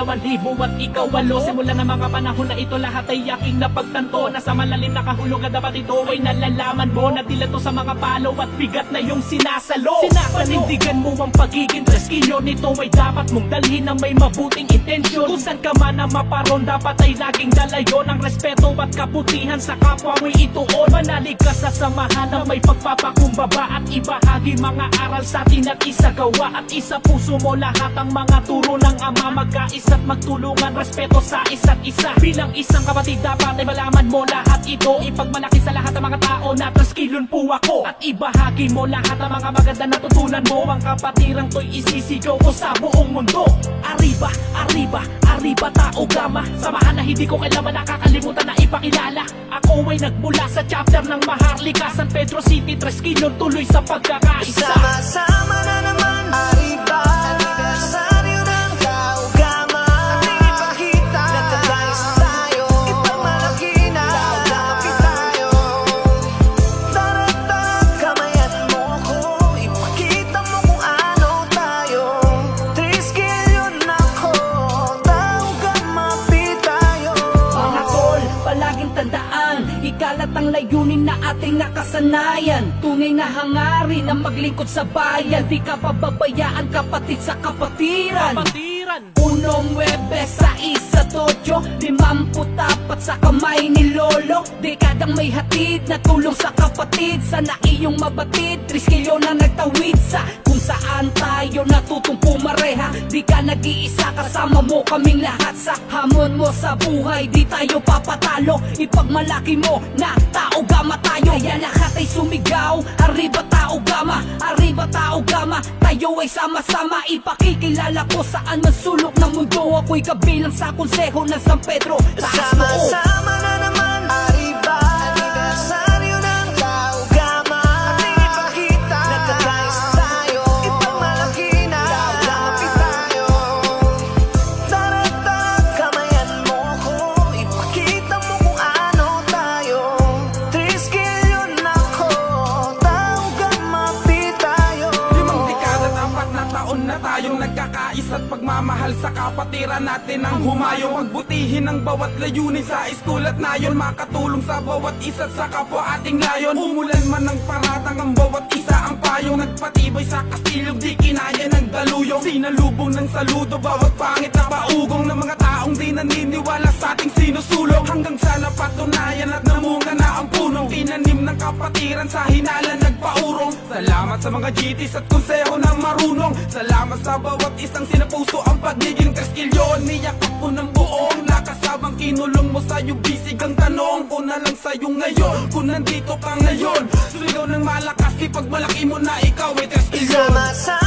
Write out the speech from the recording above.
2,000 at ikaw 8. Simula ng mga panahon na ito, lahat ay aking napagtanto. Nasa malalim nakahulog at dapat ito ay nalalaman mo. Nadila to sa mga palo at bigat na yung sinasalo. Panindigan mo ang pagiging treskilyo nito ay dapat mong dalhin ng may mabuting intensyon. Kung saan ka man na maparon, dapat ay laging dalayon ang respeto at kabutihan sa kapwa mo'y ituon. Manalig ka sa samahan na may pagpapakumbaba at ibahagi mga aral sa atin at isagawa. At isa puso mo lahat ang mga turo ng Ama. Magkais at magtulungan, respeto sa isa't isa. Bilang isang kapatid dapat ay malaman mo lahat ito. Ipagmalaki sa lahat ng mga tao na treskilyon po ako. At ibahagi mo lahat ng mga maganda na tutunan mo. Ang kapatirang to'y isisigaw ko sa buong mundo. Arriba, arriba, arriba tao gama. Samahan na hindi ko kailanman nakakalimutan na ipakilala. Ako ay nagmula sa chapter ng Maharlika, San Pedro City, Treskilyon, tuloy sa pagkakaisa. Sama-sama na naman, arriba. Anibersaryo ng tao gama. Ating ipakita, nagkakais tayo. Ipagmalaki na, kapit tayo. Taratak, kamayan mo ko. Ipakita mo kung ano tayo. Treskilyon ako, tao gama, pit tayo. Mga tol, palaging tandaan, ikalat ang layunin na ating nakasanayan. Tunay na hangarin ang maglingkod sa bayan. Di ka pababayaan kapatid sa kapatiran. Unong Webes sa isa Tokyo, 54 sa kamay ni Lolo. Dekadang may hatid na tulong sa kapatid. Sana iyong mabatid, Treskilyon na nagtawid sa kung saan tayo natutong pumareha. Di ka nag-iisa, kasama mo kaming lahat sa hamon mo sa buhay. Di tayo papatalo, ipagmalaki mo na tao gama tayo. Kaya lahat ay sumigaw, arriba tao gama, arriba tao gama. Tayo ay sama-sama, ipakikilala ko saan man sulok ng mundo. Ako'y kabilang sa konseho ng San Pedro. Taas noo, Sama-sama na naman, arriba. Anibersaryo ng tao gama. Ating ipakita, nagkakais tayo. Ipagmalaki na, kapit tayo. Taratak, kamayan mo ko. Ipakita mo kung ano tayo. Treskilyon ako, tao gama, pit tayo. 5 dekada at 4 na taon na tayong nagkakais at pagmamahal sa kapatiran natin ang humayo. Pagbutihin ang bawat layunin sa school at nayon, makatulong sa bawat isa't sa kapwa ating layon. Umulan man ng paratang ang bawat isa ang payong nagpatibay sa kastilyo, di kinaya ng daluyong. Sinalubong ng saludo bawat pangit na paugong ng mga taong di naniniwala sa ating sinusulong. Hanggang sa napatunayan at namunga na ang punong tinanim ng kapatiran sa hinala nagpaurong. Salamat sa mga GTs at konseho na marunong. Salamat sa bawat isang sinapuso ang pagiging treskilyon. Niyakap ko ng buong nakasabang kinulong mo sa iyong bisig ang tanong ko na lang sa'yo ngayon. Kung nandito ka ngayon, suligaw ng malakas, ipagmalaki mo na ikaw ay treskilyon. Sama-sama